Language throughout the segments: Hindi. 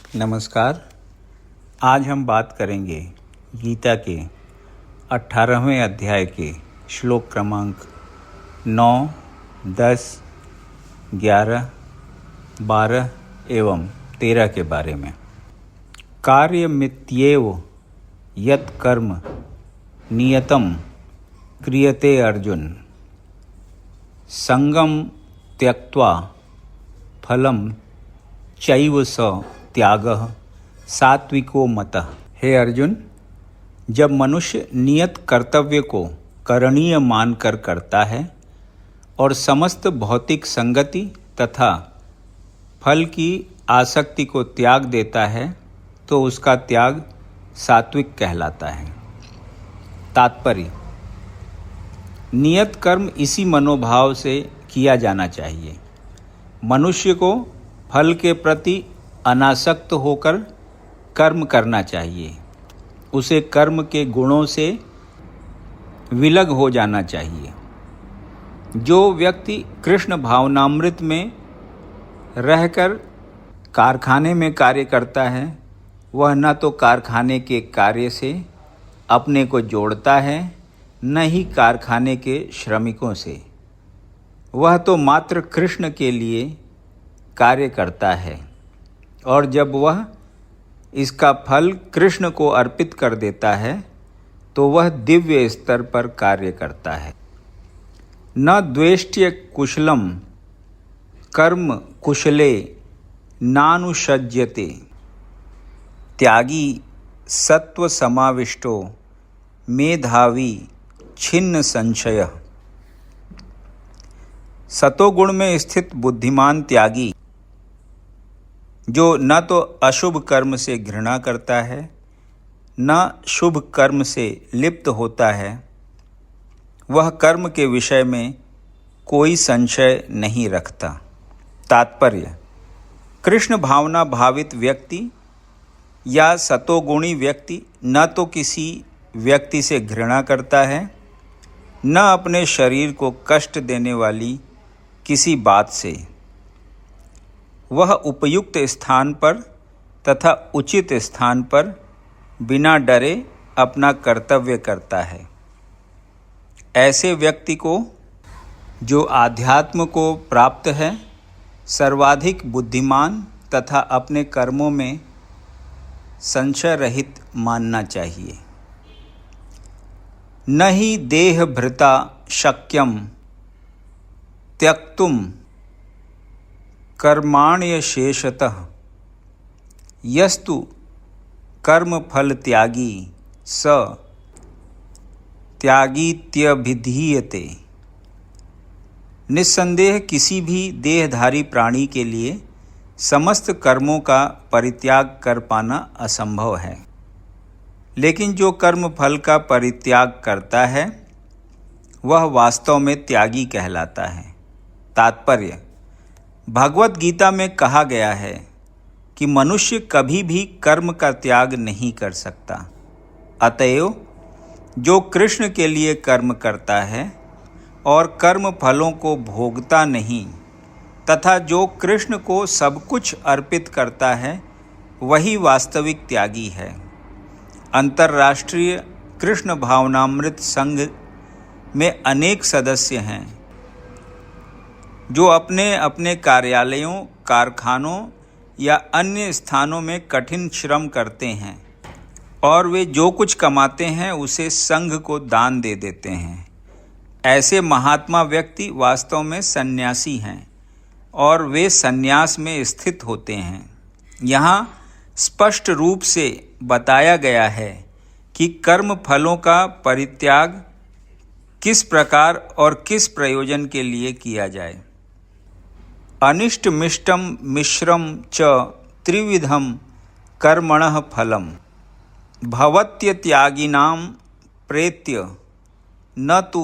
नमस्कार। आज हम बात करेंगे गीता के 18वें अध्याय के श्लोक क्रमांक 9, 10, 11, 12 एवं 13 के बारे में। कार्यमित्येव यत् कर्म नियतं क्रियते अर्जुन, संगम त्यक्त्वा फलं चैव स त्यागः सात्विको मतः। हे अर्जुन, जब मनुष्य नियत कर्तव्य को करणीय मानकर करता है और समस्त भौतिक संगति तथा फल की आसक्ति को त्याग देता है तो उसका त्याग सात्विक कहलाता है। तात्पर्य: नियत कर्म इसी मनोभाव से किया जाना चाहिए। मनुष्य को फल के प्रति अनासक्त होकर कर्म करना चाहिए। उसे कर्म के गुणों से विलग हो जाना चाहिए। जो व्यक्ति कृष्ण भावनामृत में रहकर कारखाने में कार्य करता है, वह न तो कारखाने के कार्य से अपने को जोड़ता है, न ही कारखाने के श्रमिकों से। वह तो मात्र कृष्ण के लिए कार्य करता है और जब वह इसका फल कृष्ण को अर्पित कर देता है तो वह दिव्य स्तर पर कार्य करता है। न द्वेष्ट्य कुशलम कर्म कुशले नानुषज्यते, त्यागी सत्व समाविष्टो मेधावी छिन्न संशय। सतोगुण में स्थित बुद्धिमान त्यागी, जो न तो अशुभ कर्म से घृणा करता है न शुभ कर्म से लिप्त होता है, वह कर्म के विषय में कोई संशय नहीं रखता। तात्पर्य: कृष्ण भावना भावित व्यक्ति या सतोगुणी व्यक्ति न तो किसी व्यक्ति से घृणा करता है न अपने शरीर को कष्ट देने वाली किसी बात से। वह उपयुक्त स्थान पर तथा उचित स्थान पर बिना डरे अपना कर्तव्य करता है। ऐसे व्यक्ति को, जो आध्यात्म को प्राप्त है, सर्वाधिक बुद्धिमान तथा अपने कर्मों में संशय रहित मानना चाहिए। न ही देह भृता शक्यम त्यक्तुम कर्माण्यशेषतः, यस्तु कर्मफल त्यागी स त्यागीत्यभिधीयते। निस्संदेह किसी भी देहधारी प्राणी के लिए समस्त कर्मों का परित्याग कर पाना असंभव है, लेकिन जो कर्म फल का परित्याग करता है वह वास्तव में त्यागी कहलाता है। तात्पर्य: भगवत गीता में कहा गया है कि मनुष्य कभी भी कर्म का त्याग नहीं कर सकता। अतएव जो कृष्ण के लिए कर्म करता है और कर्म फलों को भोगता नहीं तथा जो कृष्ण को सब कुछ अर्पित करता है, वही वास्तविक त्यागी है। अंतर्राष्ट्रीय कृष्ण भावनामृत संघ में अनेक सदस्य हैं जो अपने अपने कार्यालयों, कारखानों या अन्य स्थानों में कठिन श्रम करते हैं और वे जो कुछ कमाते हैं उसे संघ को दान दे देते हैं। ऐसे महात्मा व्यक्ति वास्तव में सन्यासी हैं और वे सन्यास में स्थित होते हैं। यहाँ स्पष्ट रूप से बताया गया है कि कर्म फलों का परित्याग किस प्रकार और किस प्रयोजन के लिए किया जाए। अनिष्ट मिष्टम मिश्रम च त्रिविधम कर्मणः फलम भवत्यत्यागिनां प्रेत्य न तु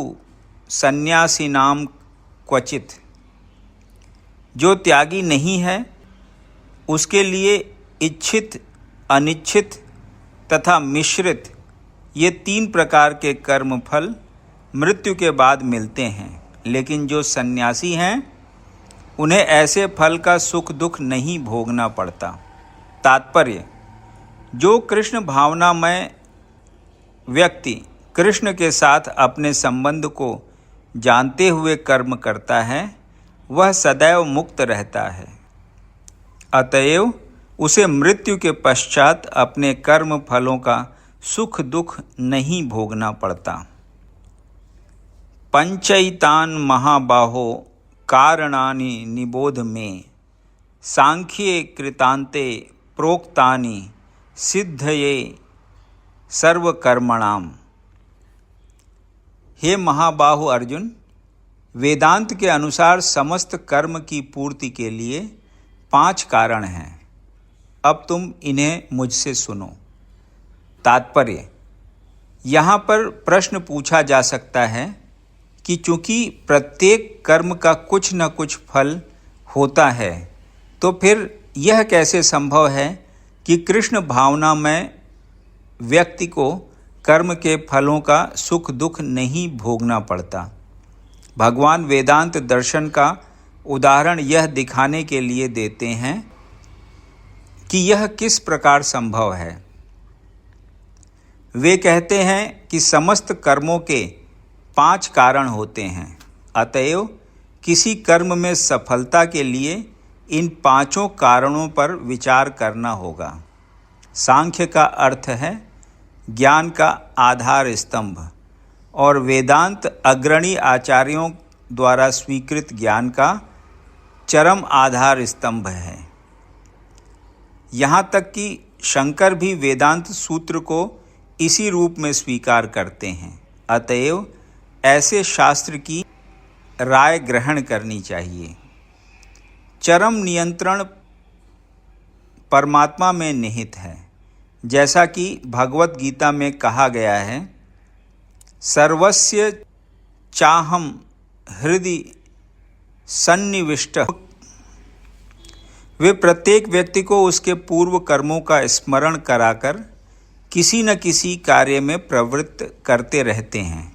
सन्यासिनां क्वचित। जो त्यागी नहीं है उसके लिए इच्छित, अनिच्छित तथा मिश्रित ये 3 प्रकार के कर्म फल मृत्यु के बाद मिलते हैं, लेकिन जो सन्यासी हैं उन्हें ऐसे फल का सुख दुख नहीं भोगना पड़ता। तात्पर्य: जो कृष्ण भावनामय व्यक्ति कृष्ण के साथ अपने संबंध को जानते हुए कर्म करता है, वह सदैव मुक्त रहता है। अतएव उसे मृत्यु के पश्चात अपने कर्म फलों का सुख दुख नहीं भोगना पड़ता। पंचैतान महाबाहो कारणानि निबोध में, सांख्ये कृतान्ते प्रोक्तानि सिद्धये सर्वकर्मणाम। हे महाबाहु अर्जुन, वेदांत के अनुसार समस्त कर्म की पूर्ति के लिए 5 कारण हैं। अब तुम इन्हें मुझसे सुनो। तात्पर्य: यहाँ पर प्रश्न पूछा जा सकता है कि चूंकि प्रत्येक कर्म का कुछ न कुछ फल होता है, तो फिर यह कैसे संभव है कि कृष्ण भावनामय व्यक्ति को कर्म के फलों का सुख दुख नहीं भोगना पड़ता। भगवान वेदांत दर्शन का उदाहरण यह दिखाने के लिए देते हैं कि यह किस प्रकार संभव है। वे कहते हैं कि समस्त कर्मों के 5 कारण होते हैं। अतएव किसी कर्म में सफलता के लिए इन 5 कारणों पर विचार करना होगा। सांख्य का अर्थ है ज्ञान का आधार स्तंभ, और वेदांत अग्रणी आचार्यों द्वारा स्वीकृत ज्ञान का चरम आधार स्तंभ है। यहाँ तक कि शंकर भी वेदांत सूत्र को इसी रूप में स्वीकार करते हैं। अतएव ऐसे शास्त्र की राय ग्रहण करनी चाहिए। चरम नियंत्रण परमात्मा में निहित है। जैसा कि भगवत गीता में कहा गया है, सर्वस्य चाहम हृदि सन्निविष्टः। वे प्रत्येक व्यक्ति को उसके पूर्व कर्मों का स्मरण कराकर किसी न किसी कार्य में प्रवृत्त करते रहते हैं,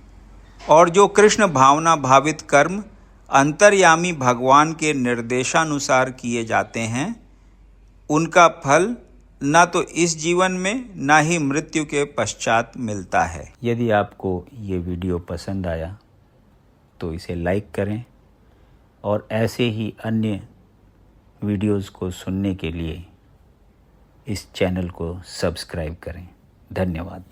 और जो कृष्ण भावना भावित कर्म अंतर्यामी भगवान के निर्देशानुसार किए जाते हैं, उनका फल न तो इस जीवन में न ही मृत्यु के पश्चात मिलता है। यदि आपको ये वीडियो पसंद आया तो इसे लाइक करें, और ऐसे ही अन्य वीडियोज़ को सुनने के लिए इस चैनल को सब्सक्राइब करें। धन्यवाद।